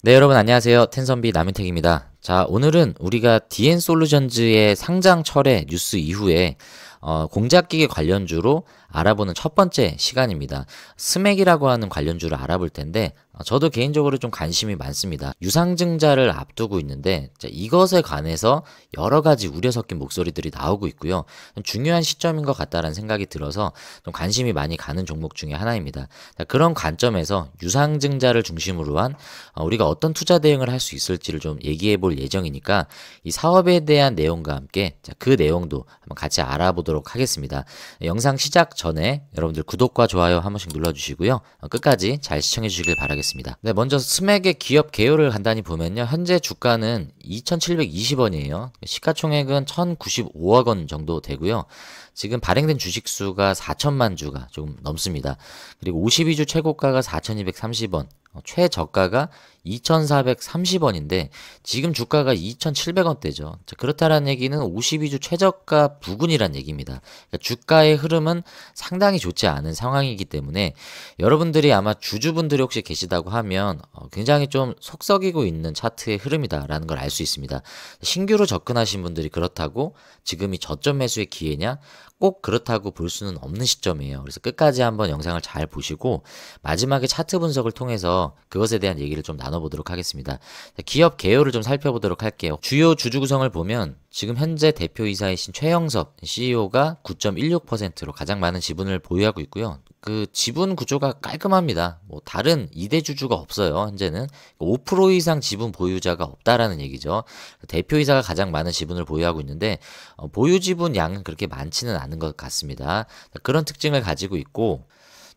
네, 여러분 안녕하세요. 텐선비 남윤택입니다. 자, 오늘은 우리가 DN솔루션즈의 상장 철회 뉴스 이후에 공작기계 관련주로 알아보는 첫 번째 시간입니다. 스맥이라고 하는 관련주를 알아볼 텐데 저도 개인적으로 좀 관심이 많습니다. 유상증자를 앞두고 있는데 이것에 관해서 여러 가지 우려 섞인 목소리들이 나오고 있고요. 좀 중요한 시점인 것 같다라는 생각이 들어서 좀 관심이 많이 가는 종목 중에 하나입니다. 자, 그런 관점에서 유상증자를 중심으로 한 우리가 어떤 투자 대응을 할 수 있을지를 좀 얘기해 볼 예정이니까 이 사업에 대한 내용과 함께 그 내용도 한번 같이 알아보도록 하겠습니다. 영상 시작 전에 여러분들 구독과 좋아요 한 번씩 눌러주시고요. 끝까지 잘 시청해 주시길 바라겠습니다. 네, 먼저 스맥의 기업 개요를 간단히 보면요. 현재 주가는 2,720원이에요. 시가총액은 1,095억 원 정도 되고요. 지금 발행된 주식 수가 4천만 주가 조금 넘습니다. 그리고 52주 최고가가 4,230원, 최저가가 2,430원인데 지금 주가가 2,700원대죠. 그렇다는 얘기는 52주 최저가 부근이란 얘기입니다. 그러니까 주가의 흐름은 상당히 좋지 않은 상황이기 때문에 여러분들이 아마 주주분들이 혹시 계시다고 하면 굉장히 좀 속썩이고 있는 차트의 흐름이다라는 걸 알 수 있습니다. 신규로 접근하신 분들이 그렇다고 지금이 저점 매수의 기회냐? 꼭 그렇다고 볼 수는 없는 시점이에요. 그래서 끝까지 한번 영상을 잘 보시고 마지막에 차트 분석을 통해서 그것에 대한 얘기를 좀 나눠보도록 하겠습니다. 기업 개요를 좀 살펴보도록 할게요. 주요 주주 구성을 보면 지금 현재 대표이사이신 최영섭 CEO가 9.16%로 가장 많은 지분을 보유하고 있고요. 그 지분 구조가 깔끔합니다. 뭐 다른 2대 주주가 없어요. 현재는 5% 이상 지분 보유자가 없다라는 얘기죠. 대표이사가 가장 많은 지분을 보유하고 있는데 보유 지분 양은 그렇게 많지는 않은 것 같습니다. 그런 특징을 가지고 있고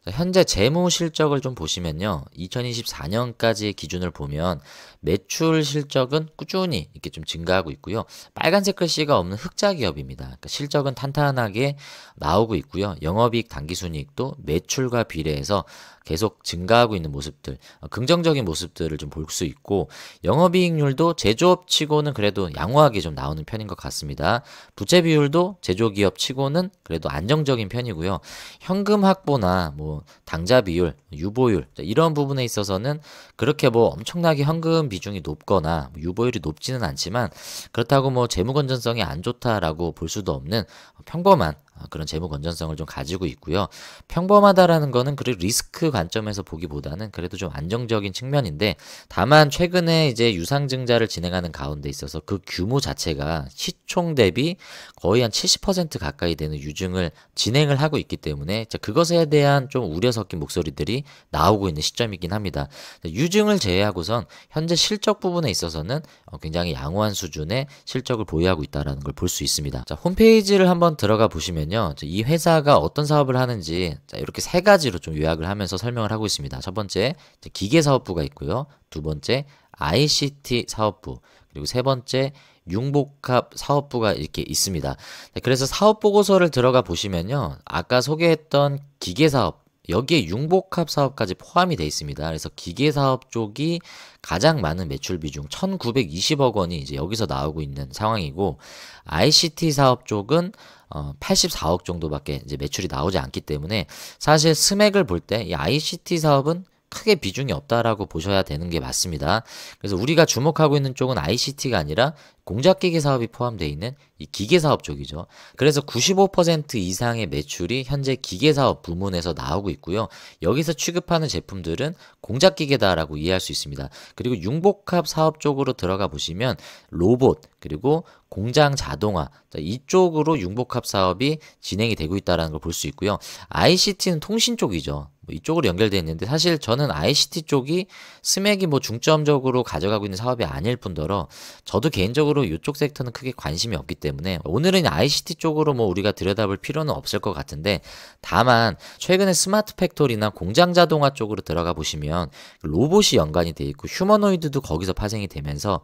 현재 재무 실적을 좀 보시면요. 2024년까지의 기준을 보면 매출 실적은 꾸준히 이렇게 좀 증가하고 있고요. 빨간색 글씨가 없는 흑자 기업입니다. 그러니까 실적은 탄탄하게 나오고 있고요. 영업이익 당기순이익도 매출과 비례해서 계속 증가하고 있는 모습들, 긍정적인 모습들을 좀 볼 수 있고 영업이익률도 제조업 치고는 그래도 양호하게 좀 나오는 편인 것 같습니다. 부채 비율도 제조기업 치고는 그래도 안정적인 편이고요. 현금 확보나 뭐 당좌 비율, 유보율 이런 부분에 있어서는 그렇게 뭐 엄청나게 현금 비중이 높거나 유보율이 높지는 않지만 그렇다고 뭐 재무 건전성이 안 좋다라고 볼 수도 없는 평범한 그런 재무 건전성을 좀 가지고 있고요. 평범하다라는 거는 그 리스크 관점에서 보기보다는 그래도 좀 안정적인 측면인데 다만 최근에 이제 유상증자를 진행하는 가운데 있어서 그 규모 자체가 시총 대비 거의 한 70% 가까이 되는 유증을 진행을 하고 있기 때문에 그것에 대한 좀 우려 섞인 목소리들이 나오고 있는 시점이긴 합니다. 유증을 제외하고선 현재 실적 부분에 있어서는 굉장히 양호한 수준의 실적을 보유하고 있다는 걸 볼 수 있습니다. 자, 홈페이지를 한번 들어가 보시면요. 이 회사가 어떤 사업을 하는지 이렇게 세 가지로 좀 요약을 하면서 설명을 하고 있습니다. 첫 번째, 기계사업부가 있고요. 두 번째, ICT 사업부, 그리고 세 번째, 융복합 사업부가 이렇게 있습니다. 그래서 사업 보고서를 들어가 보시면요. 아까 소개했던 기계사업, 여기에 융복합 사업까지 포함이 되어 있습니다. 그래서 기계사업 쪽이 가장 많은 매출 비중 1,920억 원이 이제 여기서 나오고 있는 상황이고 ICT 사업 쪽은 84억 정도밖에 이제 매출이 나오지 않기 때문에 사실 스맥을 볼 때 이 ICT 사업은 크게 비중이 없다라고 보셔야 되는 게 맞습니다. 그래서 우리가 주목하고 있는 쪽은 ICT가 아니라 공작기계 사업이 포함되어 있는 이 기계사업 쪽이죠. 그래서 95% 이상의 매출이 현재 기계사업 부문에서 나오고 있고요. 여기서 취급하는 제품들은 공작기계다라고 이해할 수 있습니다. 그리고 융복합 사업 쪽으로 들어가 보시면 로봇 그리고 공장 자동화 이쪽으로 융복합 사업이 진행이 되고 있다는 걸 볼 수 있고요. ICT는 통신 쪽이죠. 이쪽으로 연결되어 있는데 사실 저는 ICT 쪽이 스맥이 뭐 중점적으로 가져가고 있는 사업이 아닐 뿐더러 저도 개인적으로 이쪽 섹터는 크게 관심이 없기 때문에 오늘은 ICT 쪽으로 뭐 우리가 들여다볼 필요는 없을 것 같은데 다만 최근에 스마트 팩토리나 공장 자동화 쪽으로 들어가 보시면 로봇이 연관이 돼 있고 휴머노이드도 거기서 파생이 되면서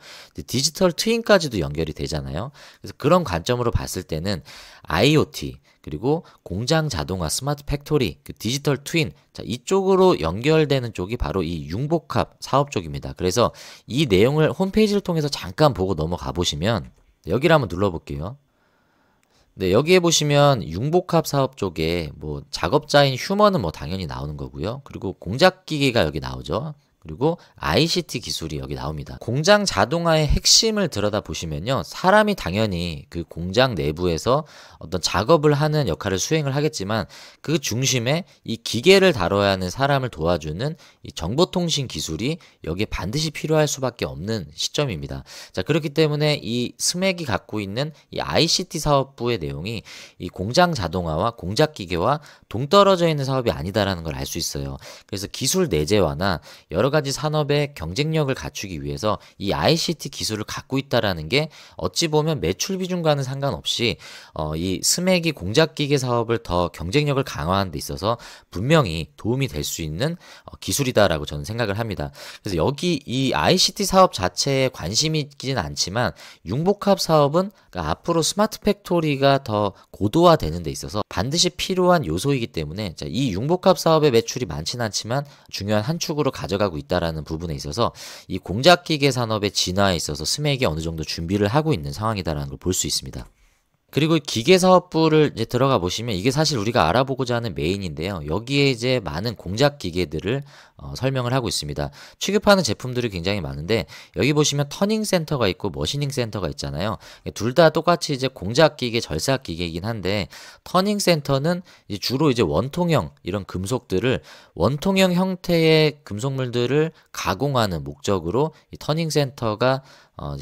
디지털 트윈까지도 연결이 되잖아요. 그래서 그런 관점으로 봤을 때는 IoT 그리고 공장 자동화, 스마트 팩토리, 그 디지털 트윈 이쪽으로 연결되는 쪽이 바로 이 융복합 사업 쪽입니다. 그래서 이 내용을 홈페이지를 통해서 잠깐 보고 넘어가 보시면 여기를 한번 눌러볼게요. 네, 여기에 보시면 융복합 사업 쪽에 뭐 작업자인 휴먼은 뭐 당연히 나오는 거고요. 그리고 공작기계가 여기 나오죠. 그리고 ICT 기술이 여기 나옵니다. 공장 자동화의 핵심을 들여다보시면요. 사람이 당연히 그 공장 내부에서 어떤 작업을 하는 역할을 수행을 하겠지만 그 중심에 이 기계를 다뤄야 하는 사람을 도와주는 이 정보통신 기술이 여기에 반드시 필요할 수밖에 없는 시점입니다. 자, 그렇기 때문에 이 스맥이 갖고 있는 이 ICT 사업부의 내용이 이 공장 자동화와 공작 기계와 동떨어져 있는 사업이 아니다라는 걸 알 수 있어요. 그래서 기술 내재화나 여러 가지 산업의 경쟁력을 갖추기 위해서 이 ICT 기술을 갖고 있다라는 게 어찌 보면 매출 비중과는 상관없이 이 스맥이 공작 기계 사업을 더 경쟁력을 강화하는 데 있어서 분명히 도움이 될 수 있는 기술이다라고 저는 생각을 합니다. 그래서 여기 이 ICT 사업 자체에 관심이 있지는 않지만 융복합 사업은 그러니까 앞으로 스마트 팩토리가 더 고도화되는 데 있어서 반드시 필요한 요소이기 때문에 이 융복합 사업의 매출이 많지는 않지만 중요한 한 축으로 가져가고 있다라는 부분에 있어서 이 공작기계 산업의 진화에 있어서 스맥이 어느 정도 준비를 하고 있는 상황이다라는 걸 볼 수 있습니다. 그리고 기계사업부를 이제 들어가 보시면 이게 사실 우리가 알아보고자 하는 메인인데요. 여기에 이제 많은 공작 기계들을 설명을 하고 있습니다. 취급하는 제품들이 굉장히 많은데 여기 보시면 터닝 센터가 있고 머시닝 센터가 있잖아요. 둘 다 똑같이 이제 공작 기계, 절삭 기계이긴 한데 터닝 센터는 이제 주로 이제 원통형 이런 금속들을 원통형 형태의 금속물들을 가공하는 목적으로 이 터닝 센터가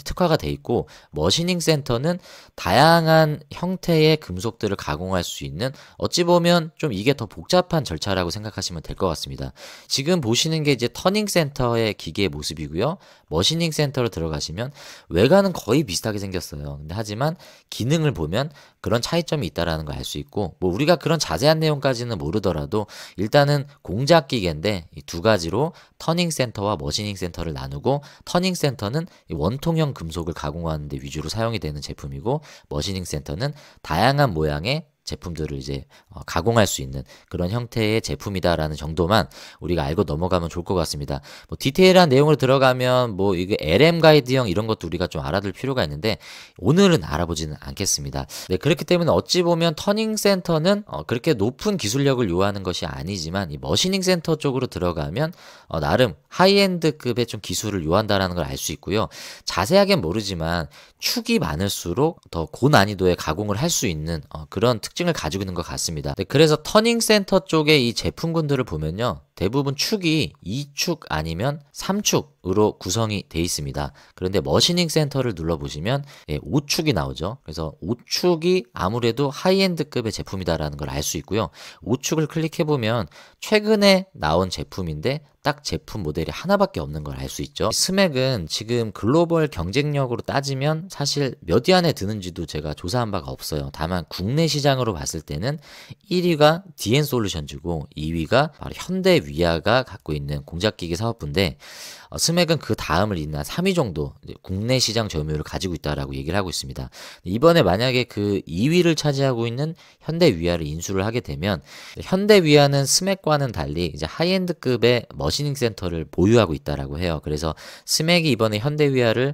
특화가 돼 있고 머시닝 센터는 다양한 형태의 금속들을 가공할 수 있는 어찌 보면 좀 이게 더 복잡한 절차라고 생각하시면 될 것 같습니다. 지금 보시는 게 이제 터닝 센터의 기계의 모습이고요. 머시닝 센터로 들어가시면 외관은 거의 비슷하게 생겼어요. 근데 하지만 기능을 보면 그런 차이점이 있다라는 걸 알 수 있고 뭐 우리가 그런 자세한 내용까지는 모르더라도 일단은 공작 기계인데 이 두 가지로 터닝 센터와 머시닝 센터를 나누고 터닝 센터는 이 원통형 금속을 가공하는 데 위주로 사용이 되는 제품이고 머시닝 센터는 다양한 모양의 제품들을 이제 가공할 수 있는 그런 형태의 제품이다라는 정도만 우리가 알고 넘어가면 좋을 것 같습니다. 뭐 디테일한 내용으로 들어가면 뭐 이게 LM 가이드형 이런 것도 우리가 좀 알아둘 필요가 있는데 오늘은 알아보지는 않겠습니다. 네, 그렇기 때문에 어찌 보면 터닝 센터는 그렇게 높은 기술력을 요하는 것이 아니지만 이 머시닝 센터 쪽으로 들어가면 나름 하이엔드급의 좀 기술을 요한다라는 걸 알 수 있고요. 자세하게는 모르지만 축이 많을수록 더 고난이도의 가공을 할 수 있는 그런 특징을 가지고 있는 것 같습니다. 네, 그래서 터닝 센터 쪽의 이 제품군들을 보면요. 대부분 축이 2축 아니면 3축으로 구성이 돼 있습니다. 그런데 머시닝 센터를 눌러보시면 5축이 나오죠. 그래서 5축이 아무래도 하이엔드급의 제품이다라는 걸 알 수 있고요. 5축을 클릭해보면 최근에 나온 제품인데 딱 제품 모델이 하나밖에 없는 걸 알 수 있죠. 스맥은 지금 글로벌 경쟁력으로 따지면 사실 몇 위 안에 드는지도 제가 조사한 바가 없어요. 다만 국내 시장으로 봤을 때는 1위가 DN솔루션즈고 2위가 바로 현대위아가 갖고 있는 공작기계 사업부인데 스맥은 그 다음을 잇는 3위 정도 국내 시장 점유율을 가지고 있다라고 얘기를 하고 있습니다. 이번에 만약에 그 2위를 차지하고 있는 현대위아를 인수를 하게 되면 현대위아는 스맥과는 달리 이제 하이엔드급의 머시닝 센터를 보유하고 있다라고 해요. 그래서 스맥이 이번에 현대위아를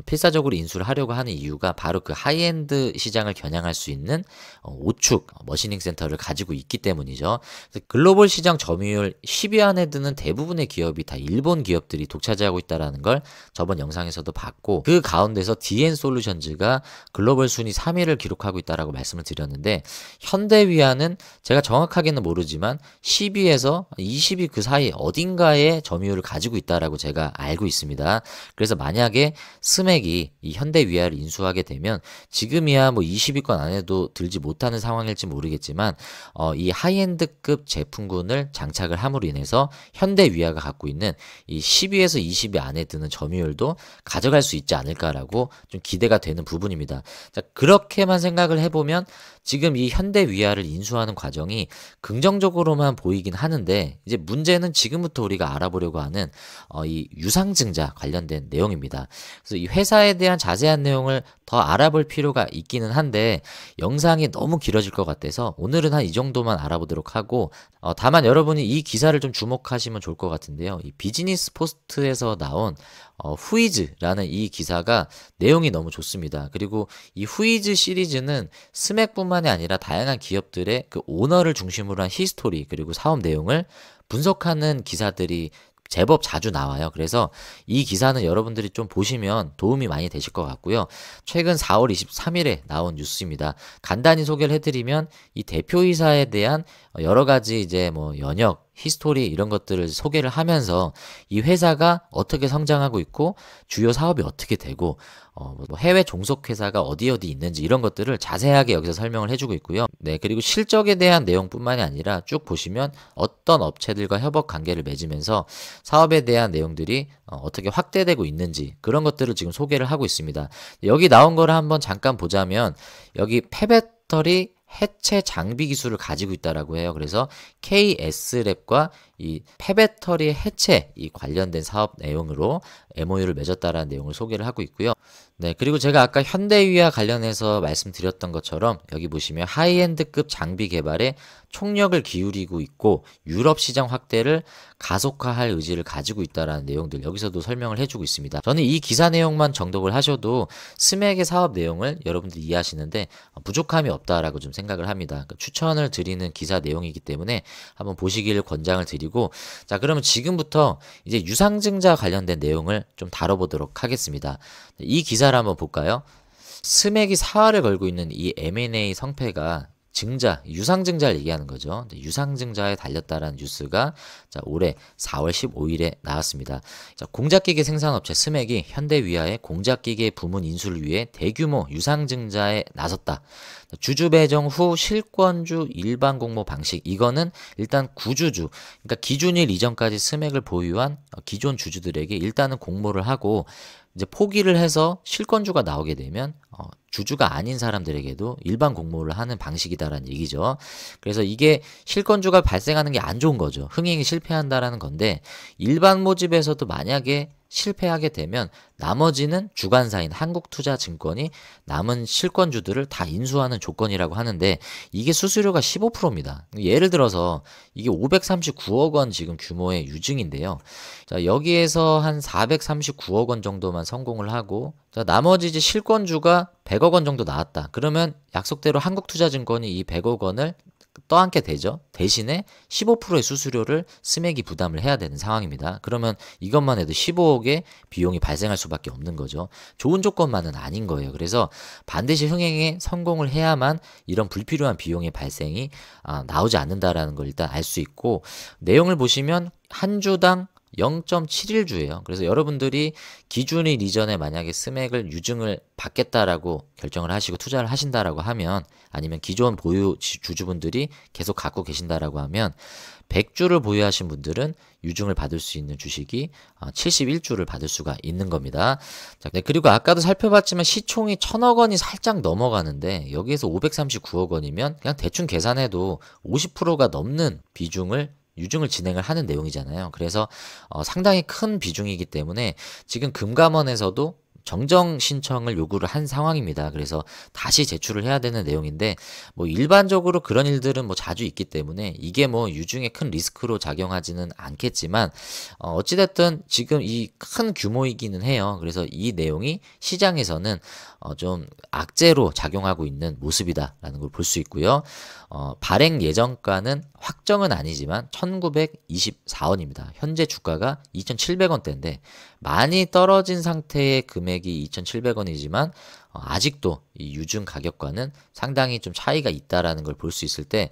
필사적으로 인수를 하려고 하는 이유가 바로 그 하이엔드 시장을 겨냥할 수 있는 5축 머시닝 센터를 가지고 있기 때문이죠. 글로벌 시장 점유율 10위 안에 드는 대부분의 기업이 다 일본 기업들이 독차지하고 있다는 걸 저번 영상에서도 봤고 그 가운데서 DN솔루션즈가 글로벌 순위 3위를 기록하고 있다라고 말씀을 드렸는데 현대위아는 제가 정확하게는 모르지만 10위에서 20위 그 사이 어딘가에 점유율을 가지고 있다라고 제가 알고 있습니다. 그래서 만약에 스맥이 이 현대위아를 인수하게 되면 지금이야 뭐 20위권 안에도 들지 못하는 상황일지 모르겠지만 이 하이엔드급 제품군을 장착을 함으로 인해서 현대위아가 갖고 있는 이 10위에서 20위 안에 드는 점유율도 가져갈 수 있지 않을까라고 좀 기대가 되는 부분입니다. 자, 그렇게만 생각을 해보면 지금 이 현대위아를 인수하는 과정이 긍정적으로만 보이긴 하는데 이제 문제는 지금부터 우리가 알아보려고 하는 이 유상증자 관련된 내용입니다. 그래서 이 회사에 대한 자세한 내용을 더 알아볼 필요가 있기는 한데 영상이 너무 길어질 것 같아서 오늘은 한 이 정도만 알아보도록 하고 다만 여러분이 이 기사를 좀 주목하시면 좋을 것 같은데요. 이 비즈니스 포스트에서 나온 후이즈라는 이 기사가 내용이 너무 좋습니다. 그리고 이 후이즈 시리즈는 스맥뿐만이 아니라 다양한 기업들의 그 오너를 중심으로 한 히스토리 그리고 사업 내용을 분석하는 기사들이 제법 자주 나와요. 그래서 이 기사는 여러분들이 좀 보시면 도움이 많이 되실 것 같고요. 최근 4월 23일에 나온 뉴스입니다. 간단히 소개를 해드리면 이 대표이사에 대한 여러 가지 이제 뭐 연역, 히스토리 이런 것들을 소개를 하면서 이 회사가 어떻게 성장하고 있고 주요 사업이 어떻게 되고 뭐 해외 종속 회사가 어디 있는지 이런 것들을 자세하게 여기서 설명을 해주고 있고요. 네, 그리고 실적에 대한 내용뿐만이 아니라 쭉 보시면 어떤 업체들과 협업 관계를 맺으면서 사업에 대한 내용들이 어떻게 확대되고 있는지 그런 것들을 지금 소개를 하고 있습니다. 여기 나온 거를 한번 잠깐 보자면 여기 폐배터리 해체 장비 기술을 가지고 있다라고 해요. 그래서 KS랩과 이 폐배터리 해체 이 관련된 사업 내용으로 MOU를 맺었다라는 내용을 소개를 하고 있고요. 네, 그리고 제가 아까 현대위와 관련해서 말씀드렸던 것처럼 여기 보시면 하이엔드급 장비 개발에 총력을 기울이고 있고 유럽 시장 확대를 가속화할 의지를 가지고 있다라는 내용들 여기서도 설명을 해주고 있습니다. 저는 이 기사 내용만 정독을 하셔도 스맥의 사업 내용을 여러분들이 이해하시는데 부족함이 없다라고 좀 생각을 합니다. 그러니까 추천을 드리는 기사 내용이기 때문에 한번 보시기를 권장을 드리고, 자, 그러면 지금부터 이제 유상증자 관련된 내용을 좀 다뤄보도록 하겠습니다. 이 기사를 한번 볼까요? 스맥이 사활을 걸고 있는 이 M&A 성패가 증자, 유상증자를 얘기하는 거죠. 유상증자에 달렸다라는 뉴스가 자, 올해 4월 15일에 나왔습니다. 자, 공작기계 생산업체 스맥이 현대위아의 공작기계 부문 인수를 위해 대규모 유상증자에 나섰다. 주주 배정 후 실권주 일반 공모 방식, 이거는 일단 구주주, 그러니까 기준일 이전까지 스맥을 보유한 기존 주주들에게 일단은 공모를 하고 이제 포기를 해서 실권주가 나오게 되면 주주가 아닌 사람들에게도 일반 공모를 하는 방식이다라는 얘기죠. 그래서 이게 실권주가 발생하는 게 안 좋은 거죠. 흥행이 실패한다라는 건데 일반 모집에서도 만약에 실패하게 되면 나머지는 주관사인 한국투자증권이 남은 실권주들을 다 인수하는 조건이라고 하는데 이게 수수료가 15%입니다. 예를 들어서 이게 539억 원 지금 규모의 유증인데요. 자, 여기에서 한 439억 원 정도만 성공을 하고 자, 나머지 이제 실권주가 100억 원 정도 나왔다. 그러면 약속대로 한국투자증권이 이 100억 원을 떠안게 되죠. 대신에 15%의 수수료를 스맥이 부담을 해야 되는 상황입니다. 그러면 이것만 해도 15억의 비용이 발생할 수밖에 없는 거죠. 좋은 조건만은 아닌 거예요. 그래서 반드시 흥행에 성공을 해야만 이런 불필요한 비용의 발생이 나오지 않는다라는 걸 일단 알 수 있고, 내용을 보시면 한 주당 0.71주예요. 그래서 여러분들이 기준일 이전에 만약에 스맥을 유증을 받겠다라고 결정을 하시고 투자를 하신다라고 하면, 아니면 기존 보유 주주분들이 계속 갖고 계신다라고 하면 100주를 보유하신 분들은 유증을 받을 수 있는 주식이 71주를 받을 수가 있는 겁니다. 자, 네, 그리고 아까도 살펴봤지만 시총이 1000억 원이 살짝 넘어가는데 여기에서 539억 원이면 그냥 대충 계산해도 50%가 넘는 비중을 유증을 진행을 하는 내용이잖아요. 그래서 상당히 큰 비중이기 때문에 지금 금감원에서도 정정 신청을 요구를 한 상황입니다. 그래서 다시 제출을 해야 되는 내용인데 뭐 일반적으로 그런 일들은 뭐 자주 있기 때문에 이게 뭐 유증에 큰 리스크로 작용하지는 않겠지만 어찌됐든 지금 이 큰 규모이기는 해요. 그래서 이 내용이 시장에서는 좀 악재로 작용하고 있는 모습이다라는 걸 볼 수 있고요. 발행 예정가는 확정은 아니지만 1924원입니다. 현재 주가가 2700원대인데 많이 떨어진 상태의 금액이 2700원이지만 아직도 이 유증 가격과는 상당히 좀 차이가 있다라는 걸 볼 수 있을 때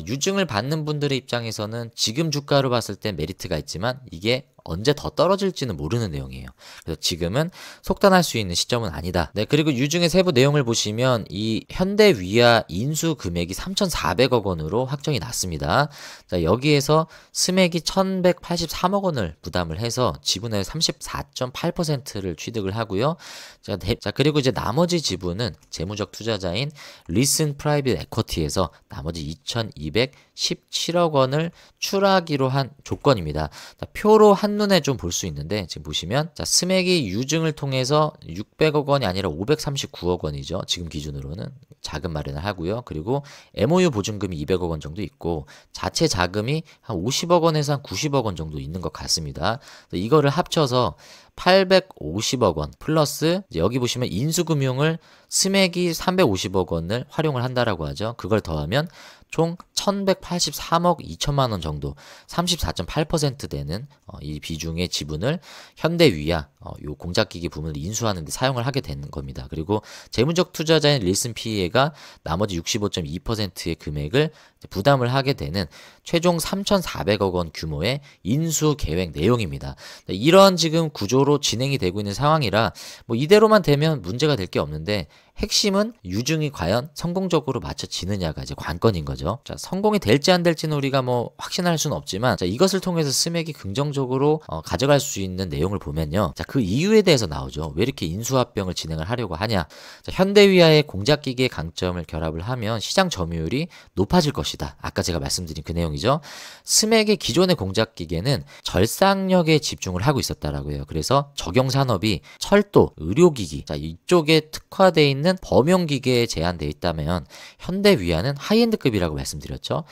유증을 받는 분들의 입장에서는 지금 주가로 봤을 때 메리트가 있지만 이게 언제 더 떨어질지는 모르는 내용이에요. 그래서 지금은 속단할 수 있는 시점은 아니다. 네, 그리고 유증의 세부 내용을 보시면 이 현대위아 인수 금액이 3,400억 원으로 확정이 났습니다. 자, 여기에서 스맥이 1,183억 원을 부담을 해서 지분의 34.8%를 취득을 하고요. 자, 그리고 이제 나머지 지분은 재무적 투자자인 리슨 프라이빗 에쿼티에서 나머지 2,217억 원을 출하하기로 한 조건입니다. 자, 표로 한눈에 좀 볼 수 있는데 지금 보시면 자, 스맥이 유증을 통해서 600억 원이 아니라 539억 원이죠. 지금 기준으로는 자금 마련을 하고요. 그리고 MOU 보증금이 200억 원 정도 있고 자체 자금이 한 50억 원에서 한 90억 원 정도 있는 것 같습니다. 이거를 합쳐서 850억 원 플러스 여기 보시면 인수금융을 스맥이 350억 원을 활용을 한다라고 하죠. 그걸 더하면 총 1183억 2천만 원 정도 34.8% 되는 이 비중의 지분을 현대위야 요 공작기기 부문을 인수하는 데 사용을 하게 되는 겁니다. 그리고 재무적 투자자인 릴슨 PE가 나머지 65.2%의 금액을 부담을 하게 되는 최종 3,400억 원 규모의 인수 계획 내용입니다. 이런 지금 구조로 진행이 되고 있는 상황이라 뭐 이대로만 되면 문제가 될 게 없는데 핵심은 유증이 과연 성공적으로 맞춰지느냐가 이제 관건인 거죠. 자, 성공이 될지 안 될지는 우리가 뭐 확신할 수는 없지만 자, 이것을 통해서 스맥이 긍정적으로 가져갈 수 있는 내용을 보면요. 자, 그 이유에 대해서 나오죠. 왜 이렇게 인수합병을 진행을 하려고 하냐. 자, 현대위아의 공작기기의 강점을 결합을 하면 시장 점유율이 높아질 것이다. 아까 제가 말씀드린 그 내용이죠. 스맥의 기존의 공작기계는 절상력에 집중을 하고 있었다라고 해요. 그래서 적용산업이 철도, 의료기기, 자, 이쪽에 특화되어 있는 범용기계에 제한되어 있다면 현대위아는 하이엔드급이라고 말씀드렸죠.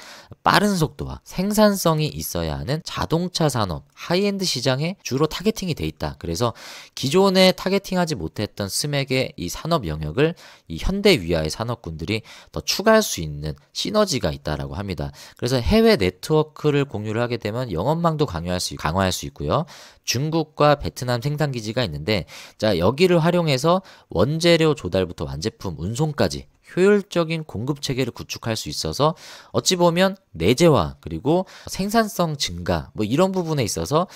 빠른 속도와 생산성이 있어야 하는 자동차 산업, 하이엔드 시장에 주로 타겟팅이 돼 있다. 그래서 기존에 타겟팅하지 못했던 스맥의 이 산업 영역을 이 현대위아의 산업군들이 더 추가할 수 있는 시너지가 있다라고 합니다. 그래서 해외 네트워크를 공유를 하게 되면 영업망도 강화할 수 있고요. 중국과 베트남 생산기지가 있는데 자, 여기를 활용해서 원재료 조달부터 완제품 운송까지 효율적인 공급 체계를 구축할 수 있어서 어찌 보면 내재화 그리고 생산성 증가 뭐 이런 부분에 있어서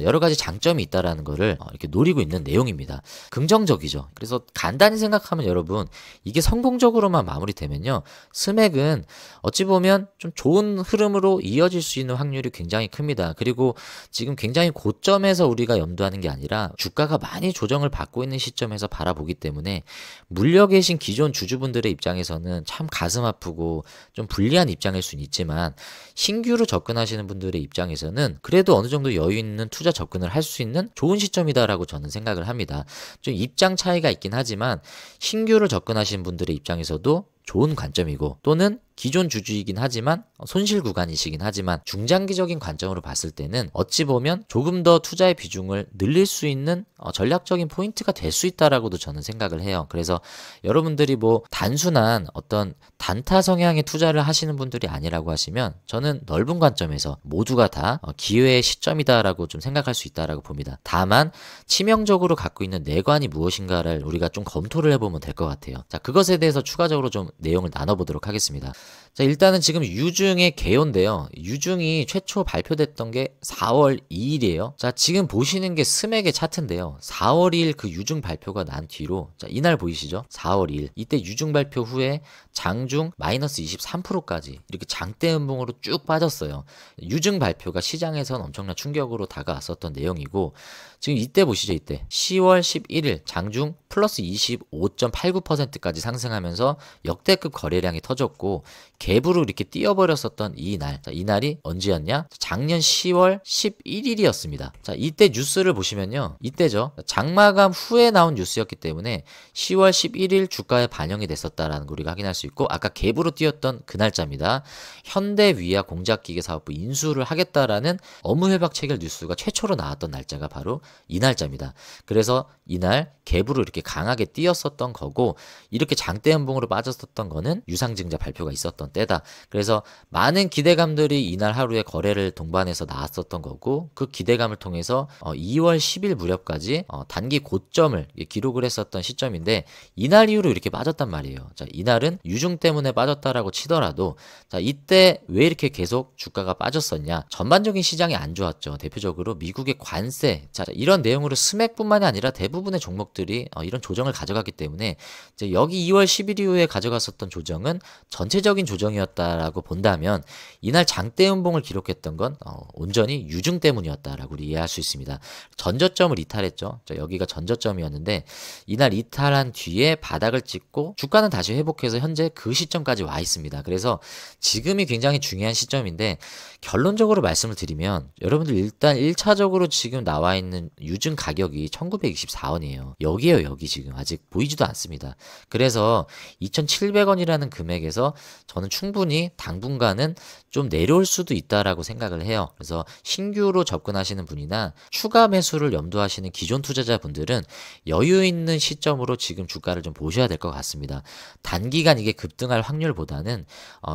여러 가지 장점이 있다라는 거를 이렇게 노리고 있는 내용입니다. 긍정적이죠. 그래서 간단히 생각하면 여러분 이게 성공적으로만 마무리되면요. 스맥은 어찌 보면 좀 좋은 흐름으로 이어질 수 있는 확률이 굉장히 큽니다. 그리고 지금 굉장히 고점에서 우리가 염두하는 게 아니라 주가가 많이 조정을 받고 있는 시점에서 바라보기 때문에 물려 계신 기존 주주분들의 입장에서는 참 가슴 아프고 좀 불리한 입장일 수는 있지만 신규로 접근하시는 분들의 입장에서는 그래도 어느 정도 여유 있는 투자 접근을 할 수 있는 좋은 시점이다라고 저는 생각을 합니다. 좀 입장 차이가 있긴 하지만 신규로 접근하시는 분들의 입장에서도 좋은 관점이고 또는 기존 주주이긴 하지만 손실 구간이시긴 하지만 중장기적인 관점으로 봤을 때는 어찌 보면 조금 더 투자의 비중을 늘릴 수 있는 전략적인 포인트가 될 수 있다라고도 저는 생각을 해요. 그래서 여러분들이 뭐 단순한 어떤 단타 성향의 투자를 하시는 분들이 아니라고 하시면 저는 넓은 관점에서 모두가 다 기회의 시점이다라고 좀 생각할 수 있다라고 봅니다. 다만 치명적으로 갖고 있는 내관이 무엇인가를 우리가 좀 검토를 해보면 될 것 같아요. 자, 그것에 대해서 추가적으로 좀 내용을 나눠보도록 하겠습니다. 자, 일단은 지금 유증의 개요인데요. 유증이 최초 발표됐던 게 4월 2일이에요. 자, 지금 보시는 게 스맥의 차트인데요. 4월 2일 그 유증 발표가 난 뒤로 자, 이날 보이시죠? 4월 2일. 이때 유증 발표 후에 장중 마이너스 23%까지 이렇게 장대 음봉으로 쭉 빠졌어요. 유증 발표가 시장에선 엄청난 충격으로 다가왔었던 내용이고 지금 이때 보시죠. 이때 10월 11일 장중 플러스 25.89%까지 상승하면서 역대급 거래량이 터졌고 갭으로 이렇게 뛰어버렸었던 이날. 자, 이날이 언제였냐? 작년 10월 11일이었습니다. 자, 이때 뉴스를 보시면요. 이때죠. 장마감 후에 나온 뉴스였기 때문에 10월 11일 주가에 반영이 됐었다라는 거 우리가 확인할 수 있고 아까 갭으로 뛰었던 그 날짜입니다. 현대위아 공작기계 사업부 인수를 하겠다라는 업무협약 체결 뉴스가 최초로 나왔던 날짜가 바로 이 날짜입니다. 그래서 이날 갭으로 이렇게 강하게 뛰었었던 거고 이렇게 장대 음봉으로 빠졌었던 거는 유상증자 발표가 있었던 때다. 그래서 많은 기대감들이 이날 하루에 거래를 동반해서 나왔었던 거고 그 기대감을 통해서 2월 10일 무렵까지 단기 고점을 기록을 했었던 시점인데 이날 이후로 이렇게 빠졌단 말이에요. 자, 이날은 유증 때문에 빠졌다라고 치더라도 자, 이때 왜 이렇게 계속 주가가 빠졌었냐? 전반적인 시장이 안 좋았죠. 대표적으로 미국의 관세, 자, 이런 내용으로 스맥뿐만이 아니라 대부분의 종목들이 이런 조정을 가져갔기 때문에 이제 여기 2월 10일 이후에 가져갔었던 조정은 전체적인 조정이었다라고 본다면 이날 장대 음봉을 기록했던 건 온전히 유증 때문이었다라고 우리 이해할 수 있습니다. 전저점을 이탈했죠. 자, 여기가 전저점이었는데 이날 이탈한 뒤에 바닥을 찍고 주가는 다시 회복해서 현재 그 시점까지 와 있습니다. 그래서 지금이 굉장히 중요한 시점인데 결론적으로 말씀을 드리면 여러분들 일단 1차적으로 지금 나와 있는 유증 가격이 1924원이에요. 여기에요, 여기 지금 아직 보이지도 않습니다. 그래서 2,700원이라는 금액에서 저는 충분히 당분간은 좀 내려올 수도 있다라고 생각을 해요. 그래서 신규로 접근하시는 분이나 추가 매수를 염두하시는 기존 투자자분들은 여유 있는 시점으로 지금 주가를 좀 보셔야 될 것 같습니다. 단기간 이게 급등할 확률보다는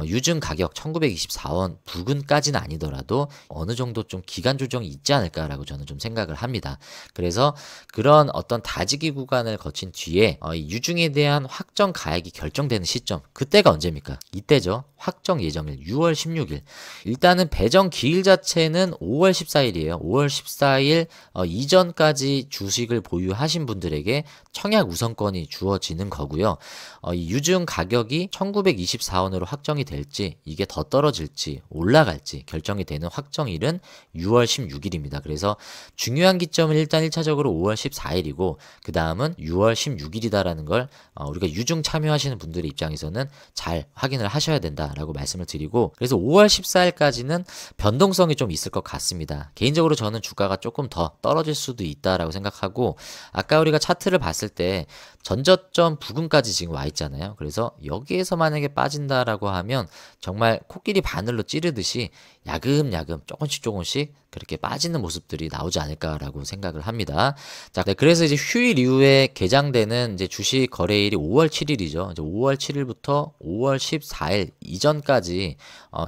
유증 가격 1924원 부근까지는 아니더라도 어느 정도 좀 기간 조정이 있지 않을까라고 저는 좀 생각을 합니다. 그래서 그런 어떤 다지기 구간을 거친 뒤에 이 유증에 대한 확정 가액이 결정되는 시점, 그때가 언제입니까? 이때죠. 확정 예정일 6월 16일. 일단은 배정 기일 자체는 5월 14일이에요. 5월 14일 이전까지 주식을 보유하신 분들에게 청약 우선권이 주어지는 거고요. 이 유증 가격이 1924원으로 확정이 될지, 이게 더 떨어질지 올라갈지 결정이 되는 확정일은 6월 16일입니다. 그래서 중요한 기점은 일단 1차적으로 5월 14일이고 그 다음은 6월 16일이다라는 걸 우리가 유증 참여하시는 분들의 입장에서는 잘 확인을 하셔야 된다라고 말씀을 드리고, 그래서 5월 14일까지는 변동성이 좀 있을 것 같습니다. 개인적으로 저는 주가가 조금 더 떨어질 수도 있다라고 생각하고, 아까 우리가 차트를 봤을 때 전저점 부근까지 지금 와 있잖아요. 그래서 여기에서 만약에 빠진다라고 하면 정말 코끼리 바늘로 찌르듯이 야금야금 조금씩 그렇게 빠지는 모습들이 나오지 않을까라고 생각을 합니다. 자, 네, 그래서 이제 휴일 이후에 개장되는 이제 주식 거래일이 5월 7일이죠. 이제 5월 7일부터 5월 14일 이전까지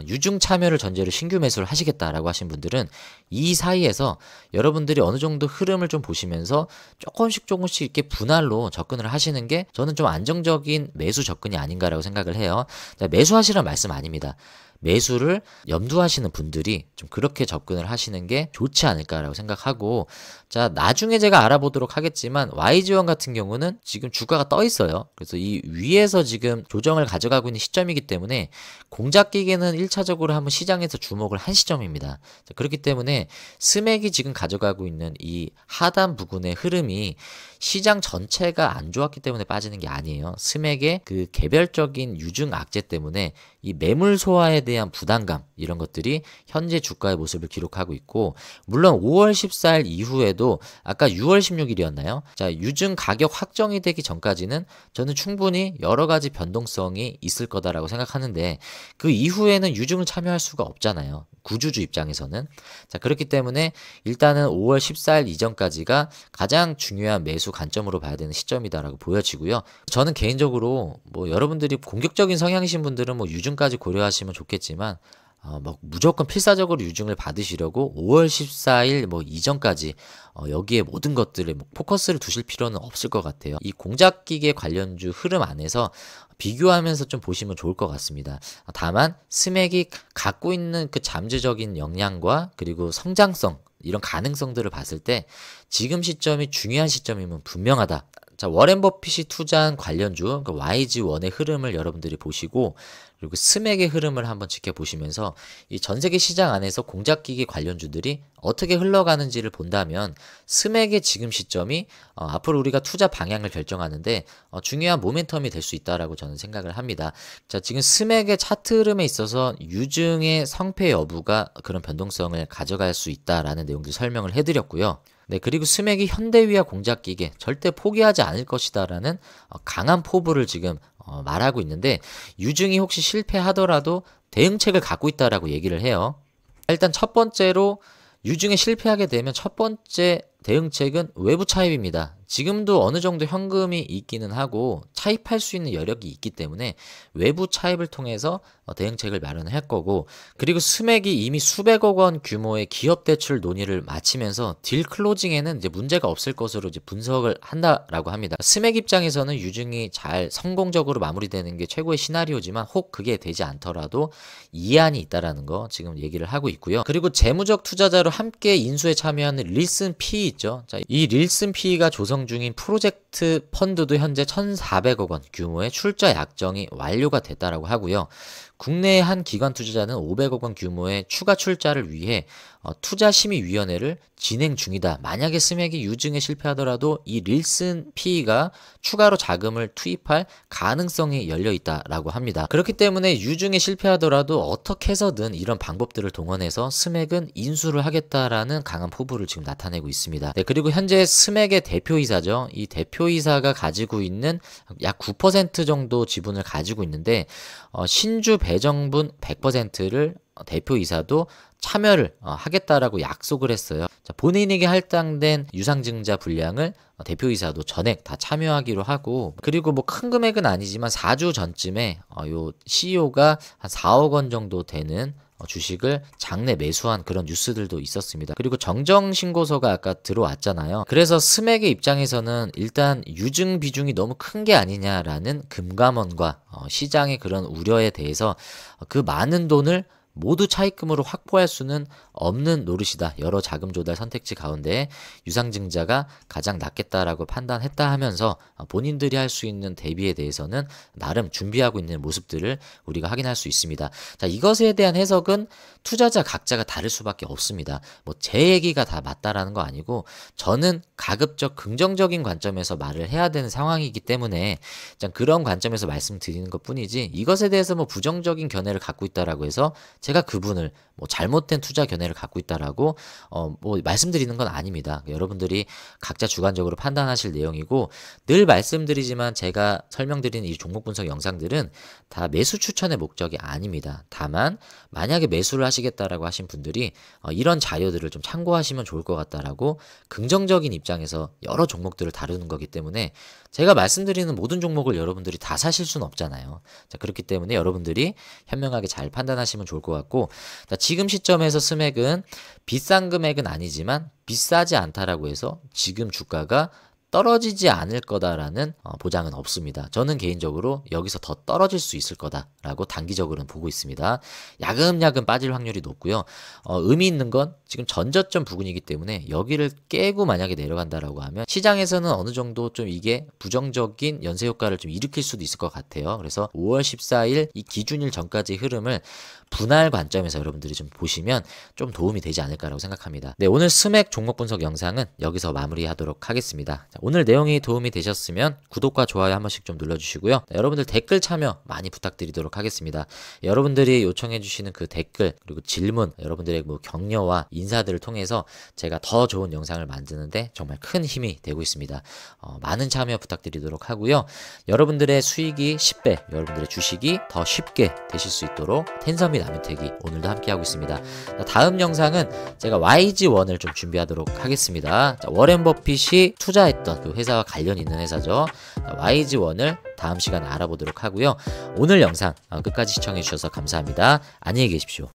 유증 참여를 전제로 신규 매수를 하시겠다라고 하신 분들은 이 사이에서 여러분들이 어느 정도 흐름을 좀 보시면서 조금씩 이렇게 분할로 접근을 하시는 게 저는 좀 안정적인 매수 접근이 아닌가라고 생각을 해요. 자, 매수하시라는 말씀 아닙니다. 매수를 염두하시는 분들이 좀 그렇게 접근을 하시는 게 좋지 않을까라고 생각하고, 자, 나중에 제가 알아보도록 하겠지만 YG원 같은 경우는 지금 주가가 떠 있어요. 그래서 이 위에서 지금 조정을 가져가고 있는 시점이기 때문에 공작기계는 1차적으로 한번 시장에서 주목을 한 시점입니다. 자, 그렇기 때문에 스맥이 지금 가져가고 있는 이 하단 부근의 흐름이 시장 전체가 안 좋았기 때문에 빠지는 게 아니에요. 스맥의 그 개별적인 유증 악재 때문에 이 매물 소화에 대한 부담감, 이런 것들이 현재 주가의 모습을 기록하고 있고, 물론 5월 14일 이후에도 아까 6월 16일이었나요? 자, 유증 가격 확정이 되기 전까지는 저는 충분히 여러 가지 변동성이 있을 거다라고 생각하는데, 그 이후에는 유증을 참여할 수가 없잖아요. 구주주 입장에서는. 자, 그렇기 때문에 일단은 5월 14일 이전까지가 가장 중요한 매수 관점으로 봐야 되는 시점이다라고 보여지고요. 저는 개인적으로 뭐 여러분들이 공격적인 성향이신 분들은 뭐 유증까지 고려하시면 좋겠지만 뭐 무조건 필사적으로 유증을 받으시려고 5월 14일 뭐 이전까지 여기에 모든 것들에 뭐 포커스를 두실 필요는 없을 것 같아요. 이 공작기계 관련주 흐름 안에서 비교하면서 좀 보시면 좋을 것 같습니다. 다만 스맥이 갖고 있는 그 잠재적인 역량과 그리고 성장성, 이런 가능성들을 봤을 때 지금 시점이 중요한 시점이면 분명하다. 자, 워렌 버핏이 투자한 관련주, 그러니까 YG1의 흐름을 여러분들이 보시고, 그리고 스맥의 흐름을 한번 지켜보시면서 이 전 세계 시장 안에서 공작기기 관련주들이 어떻게 흘러가는지를 본다면 스맥의 지금 시점이 앞으로 우리가 투자 방향을 결정하는데 중요한 모멘텀이 될 수 있다라고 저는 생각을 합니다. 자, 지금 스맥의 차트 흐름에 있어서 유증의 성패 여부가 그런 변동성을 가져갈 수 있다라는 내용들 설명을 해드렸고요. 네, 그리고 스맥이 현대위와 공작기계 절대 포기하지 않을 것이다라는 강한 포부를 지금 말하고 있는데, 유증이 혹시 실패하더라도 대응책을 갖고 있다라고 얘기를 해요. 일단 첫 번째로 유증에 실패하게 되면 첫 번째 대응책은 외부 차입입니다. 지금도 어느 정도 현금이 있기는 하고 차입할 수 있는 여력이 있기 때문에 외부 차입을 통해서 대응책을 마련할 거고, 그리고 스맥이 이미 수백억 원 규모의 기업 대출 논의를 마치면서 딜 클로징에는 이제 문제가 없을 것으로 이제 분석을 한다라고 합니다. 스맥 입장에서는 유증이 잘 성공적으로 마무리되는 게 최고의 시나리오지만 혹 그게 되지 않더라도 이안이 있다라는 거 지금 얘기를 하고 있고요. 그리고 재무적 투자자로 함께 인수에 참여하는 릴슨 PE 있죠. 자, 이 릴슨 PE가 조성 중인 프로젝트 펀드도 현재 1,400억 원 규모의 출자 약정이 완료가 됐다라고 하고요. 국내의 한 기관 투자자는 500억 원 규모의 추가 출자를 위해 투자심의위원회를 진행 중이다. 만약에 스맥이 유증에 실패하더라도 이 릴슨 PE가 추가로 자금을 투입할 가능성이 열려 있다라고 합니다. 그렇기 때문에 유증에 실패하더라도 어떻게 해서든 이런 방법들을 동원해서 스맥은 인수를 하겠다라는 강한 포부를 지금 나타내고 있습니다. 네, 그리고 현재 스맥의 대표이사죠. 이 대표이사가 가지고 있는 약 9% 정도 지분을 가지고 있는데 신주 배정분 100%를 대표이사도 참여를 하겠다라고 약속을 했어요. 자, 본인에게 할당된 유상증자 분량을 대표이사도 전액 다 참여하기로 하고, 그리고 뭐 큰 금액은 아니지만 4주 전쯤에 요 CEO가 한 4억 원 정도 되는 주식을 장내 매수한 그런 뉴스들도 있었습니다. 그리고 정정신고서가 아까 들어왔잖아요. 그래서 스맥의 입장에서는 일단 유증 비중이 너무 큰 게 아니냐라는 금감원과 시장의 그런 우려에 대해서 그 많은 돈을 모두 차입금으로 확보할 수는 없는 노릇이다. 여러 자금 조달 선택지 가운데 유상증자가 가장 낫겠다라고 판단했다 하면서 본인들이 할 수 있는 대비에 대해서는 나름 준비하고 있는 모습들을 우리가 확인할 수 있습니다. 자, 이것에 대한 해석은 투자자 각자가 다를 수밖에 없습니다. 뭐 제 얘기가 다 맞다라는 거 아니고 저는 가급적 긍정적인 관점에서 말을 해야 되는 상황이기 때문에 그런 관점에서 말씀드리는 것 뿐이지, 이것에 대해서 뭐 부정적인 견해를 갖고 있다라고 해서 제가 그분을 뭐 잘못된 투자 견해를 갖고 있다라고 뭐 말씀드리는 건 아닙니다. 여러분들이 각자 주관적으로 판단하실 내용이고, 늘 말씀드리지만 제가 설명드리는 이 종목 분석 영상들은 다 매수 추천의 목적이 아닙니다. 다만 만약에 매수를 하시겠다라고 하신 분들이 이런 자료들을 좀 참고하시면 좋을 것 같다라고 긍정적인 입장에서 여러 종목들을 다루는 거기 때문에 제가 말씀드리는 모든 종목을 여러분들이 다 사실 수는 없잖아요. 자, 그렇기 때문에 여러분들이 현명하게 잘 판단하시면 좋을 것 같고, 자, 지금 시점에서 스맥은 비싼 금액은 아니지만 비싸지 않다라고 해서 지금 주가가 떨어지지 않을 거다라는 보장은 없습니다. 저는 개인적으로 여기서 더 떨어질 수 있을 거다라고 단기적으로는 보고 있습니다. 야금야금 빠질 확률이 높고요. 의미 있는 건 지금 전저점 부근이기 때문에 여기를 깨고 만약에 내려간다라고 하면 시장에서는 어느 정도 좀 이게 부정적인 연쇄 효과를 좀 일으킬 수도 있을 것 같아요. 그래서 5월 14일 이 기준일 전까지의 흐름을 분할 관점에서 여러분들이 좀 보시면 좀 도움이 되지 않을까라고 생각합니다. 네, 오늘 스맥 종목 분석 영상은 여기서 마무리하도록 하겠습니다. 자, 오늘 내용이 도움이 되셨으면 구독과 좋아요 한 번씩 좀 눌러주시고요. 네, 여러분들 댓글 참여 많이 부탁드리도록 하겠습니다. 여러분들이 요청해주시는 그 댓글 그리고 질문, 여러분들의 뭐 격려와 인사들을 통해서 제가 더 좋은 영상을 만드는데 정말 큰 힘이 되고 있습니다. 많은 참여 부탁드리도록 하고요. 여러분들의 수익이 10배, 여러분들의 주식이 더 쉽게 되실 수 있도록 텐섬 나민택이 오늘도 함께하고 있습니다. 자, 다음 영상은 제가 YG1을 좀 준비하도록 하겠습니다. 자, 워렌 버핏이 투자했던 그 회사와 관련 있는 회사죠. 자, YG1을 다음 시간에 알아보도록 하고요. 오늘 영상 끝까지 시청해 주셔서 감사합니다. 안녕히 계십시오.